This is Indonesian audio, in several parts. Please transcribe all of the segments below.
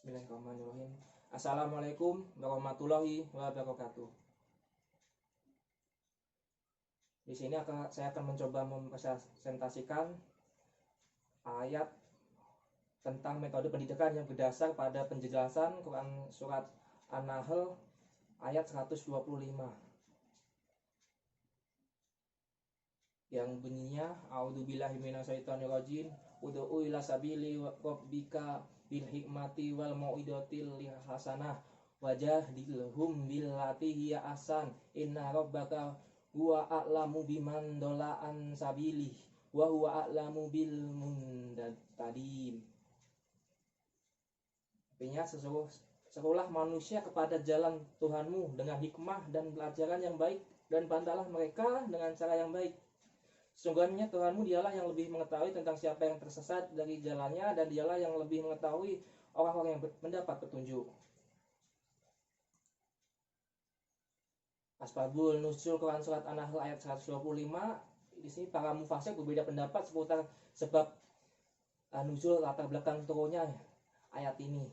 Bismillahirrahmanirrahim. Assalamualaikum warahmatullahi wabarakatuh. Di sini saya akan mencoba mempresentasikan ayat tentang metode pendidikan yang berdasar pada penjelasan Quran surat An-Nahl ayat 125 yang bunyinya a'udzubillahi minasyaitonirrajim ud'u ila sabili rabbika bil hikmati wal mau'izatil hasanah wajadilhum billati hiya ahsan inna rabbaka huwa a'lamu biman dola an sabili wa huwa a'lamu bil muhtadin. Artinya serulah manusia kepada jalan Tuhanmu dengan hikmah dan pelajaran yang baik, dan bantalah mereka dengan cara yang baik. Sesungguhnya Tuhanmu dialah yang lebih mengetahui tentang siapa yang tersesat dari jalannya, dan dialah yang lebih mengetahui orang-orang yang mendapat petunjuk. Asbabul nuzul Quran surat An-Nahl ayat 125. Di sini para mufasir berbeda pendapat seputar sebab nuzul, latar belakang turunnya ayat ini.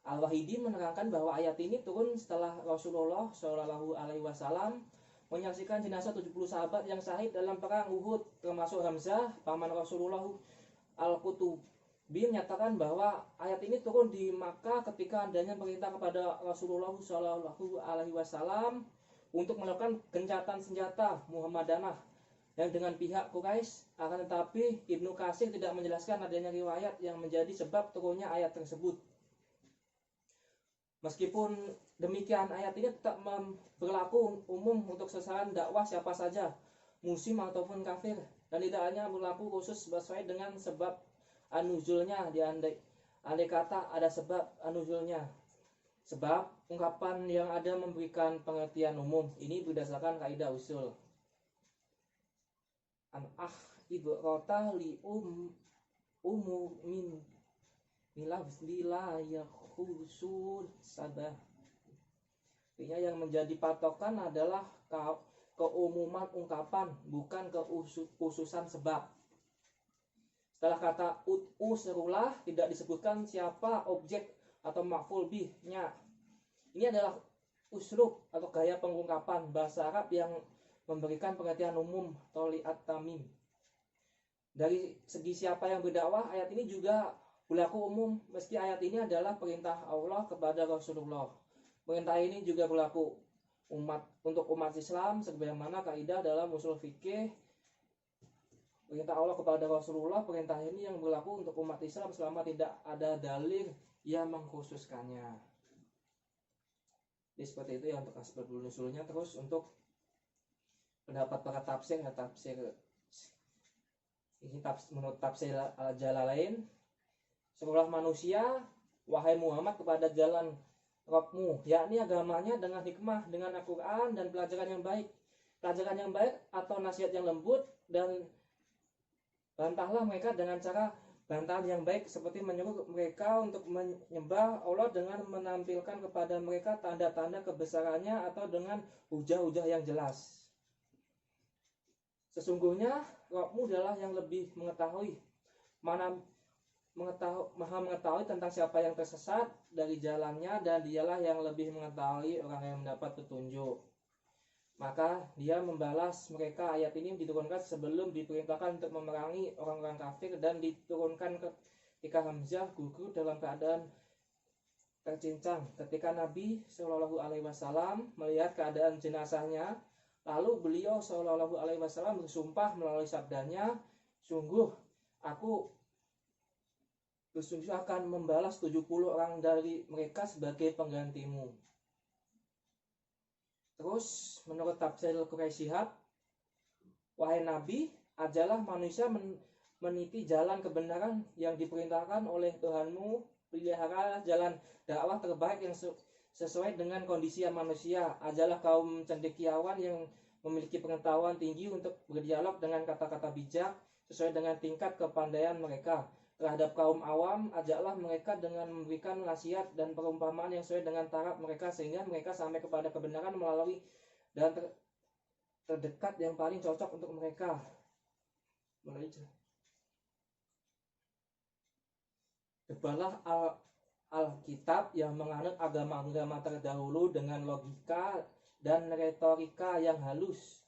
Al-Wahidi menerangkan bahwa ayat ini turun setelah Rasulullah Shallallahu Alaihi Wasallam menyaksikan jenazah 70 sahabat yang syahid dalam perang Uhud, termasuk Hamzah, paman Rasulullah. Al-Qutubi menyatakan bahwa ayat ini turun di Makkah ketika adanya perintah kepada Rasulullah Shallallahu Alaihi Wasallam untuk melakukan gencatan senjata Muhammadanah yang dengan pihak Quraisy. Akan tetapi Ibnu Katsir tidak menjelaskan adanya riwayat yang menjadi sebab turunnya ayat tersebut. Meskipun demikian, ayat ini tetap berlaku umum untuk sasaran dakwah siapa saja, muslim ataupun kafir, dan tidak hanya berlaku khusus sesuai dengan sebab nuzulnya. Andai kata ada sebab nuzulnya, sebab ungkapan yang ada memberikan pengertian umum. Ini berdasarkan kaidah usul. Ibrata li umumin milafzila khusul sabah. Artinya yang menjadi patokan adalah keumuman ungkapan, bukan kekhususan sebab. Setelah kata ud'u serulah, tidak disebutkan siapa objek atau maf'ul bih-nya. Ini adalah uslub atau gaya pengungkapan bahasa Arab yang memberikan pengertian umum atau li'at tamim. Dari segi siapa yang berdakwah, ayat ini juga berlaku umum, meski ayat ini adalah perintah Allah kepada Rasulullah. Perintah ini juga berlaku untuk umat Islam, sebagaimana kaidah dalam usul fikih. Perintah Allah kepada Rasulullah, perintah ini yang berlaku untuk umat Islam selama tidak ada dalil yang mengkhususkannya. Jadi seperti itu ya untuk asbabul nuzulnya. Terus untuk pendapat para tafsir, ini menurut tafsir Al-Jalalain, serulah manusia, wahai Muhammad, kepada jalan Rabbmu, yakni agamanya dengan hikmah, dengan Al-Quran dan pelajaran yang baik. Pelajaran yang baik atau nasihat yang lembut, dan bantahlah mereka dengan cara bantahan yang baik, seperti menyuruh mereka untuk menyembah Allah dengan menampilkan kepada mereka tanda-tanda kebesarannya atau dengan hujah-hujah yang jelas. Sesungguhnya Rabbmu adalah yang lebih mengetahui, maha mengetahui tentang siapa yang tersesat dari jalannya, dan dialah yang lebih mengetahui orang yang mendapat petunjuk. Maka dia membalas mereka. Ayat ini diturunkan sebelum diperintahkan untuk memerangi orang-orang kafir, dan diturunkan ketika Hamzah gugur dalam keadaan tercincang ketika Nabi Shallallahu Alaihi Wasallam melihat keadaan jenazahnya. Lalu beliau Shallallahu Alaihi Wasallam bersumpah melalui sabdanya, sungguh aku akan membalas 70 orang dari mereka sebagai penggantimu. Terus menurut tafsir Quraisy Shihab, wahai Nabi, ajalah manusia meniti jalan kebenaran yang diperintahkan oleh Tuhanmu, pelihara jalan dakwah terbaik yang sesuai dengan kondisi manusia. Ajalah kaum cendekiawan yang memiliki pengetahuan tinggi untuk berdialog dengan kata-kata bijak sesuai dengan tingkat kepandaian mereka. Terhadap kaum awam, ajaklah mereka dengan memberikan nasihat dan perumpamaan yang sesuai dengan taraf mereka, sehingga mereka sampai kepada kebenaran melalui dan terdekat yang paling cocok untuk mereka. Debalah Alkitab yang menganut agama-agama terdahulu dengan logika dan retorika yang halus.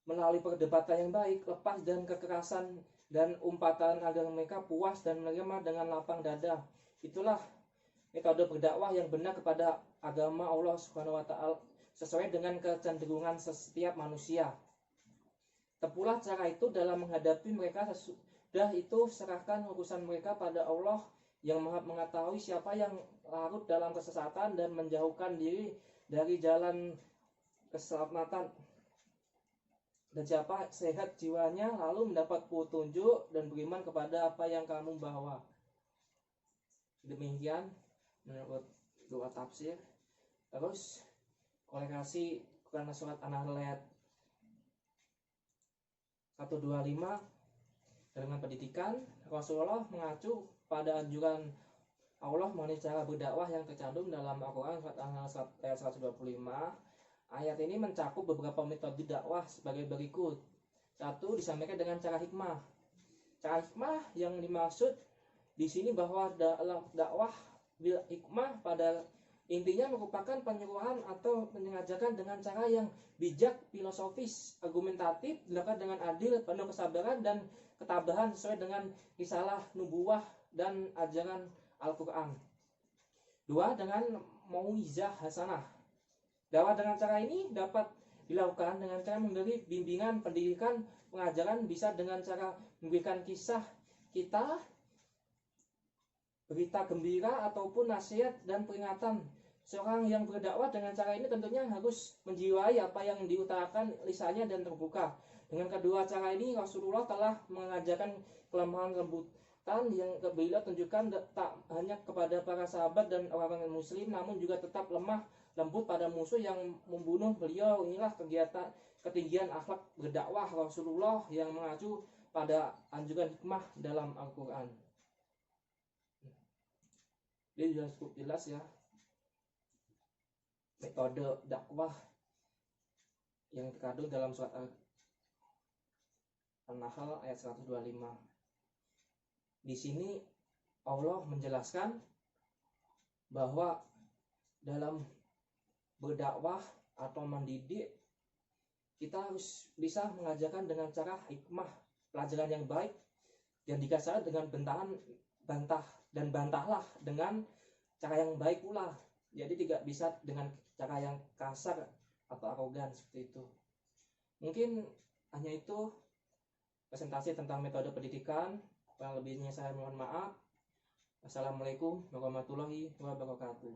Melalui perdebatan yang baik, lepas dan kekerasan dan umpatan agar mereka puas dan menerima dengan lapang dada. Itulah metode berdakwah yang benar kepada agama Allah Subhanahu wa taala sesuai dengan kecenderungan setiap manusia. Tepulah cara itu dalam menghadapi mereka. Sesudah itu serahkan urusan mereka pada Allah yang Maha mengetahui siapa yang larut dalam kesesatan dan menjauhkan diri dari jalan keselamatan, dan siapa sehat jiwanya lalu mendapat petunjuk dan beriman kepada apa yang kamu bawa. Demikian menurut dua tafsir. Terus kolerasi karena surat An-Nahl ayat 125 dengan pendidikan, Rasulullah mengacu pada anjuran Allah mengenai cara berdakwah yang tercantum dalam Al-Quran surat An-Nahl ayat 125. Ayat ini mencakup beberapa metode dakwah sebagai berikut. 1. Disampaikan dengan cara hikmah. Cara hikmah yang dimaksud di sini bahwa dalam dakwah bil hikmah pada intinya merupakan penyuluhan atau mengajarkan dengan cara yang bijak, filosofis, argumentatif, dilakukan dengan adil, penuh kesabaran dan ketabahan sesuai dengan risalah nubuwah dan ajaran Al-Quran. 2. Dengan mauizah hasanah. Dakwah dengan cara ini dapat dilakukan dengan cara memberi bimbingan, pendidikan, pengajaran, bisa dengan cara memberikan kisah kita, berita gembira ataupun nasihat dan peringatan. Seorang yang berdakwah dengan cara ini tentunya harus menjiwai apa yang diutarakan lisannya dan terbuka. Dengan kedua cara ini Rasulullah telah mengajarkan kelemahan lembutan yang beliau tunjukkan tak hanya kepada para sahabat dan orang-orang muslim, namun juga tetap lemah lembut pada musuh yang membunuh beliau. Inilah ketinggian akhlak berdakwah Rasulullah yang mengacu pada anjuran hikmah dalam Al-Quran. Ini sudah cukup jelas ya metode dakwah yang terkandung dalam surat An-Nahl ayat 125. Di sini Allah menjelaskan bahwa dalam berdakwah atau mendidik kita harus bisa mengajarkan dengan cara hikmah, pelajaran yang baik, dan dikasih dengan bantahlah dengan cara yang baik pula. Jadi tidak bisa dengan cara yang kasar atau arogan seperti itu. Mungkin hanya itu presentasi tentang metode pendidikan. Kurang lebihnya saya mohon maaf. Assalamualaikum warahmatullahi wabarakatuh.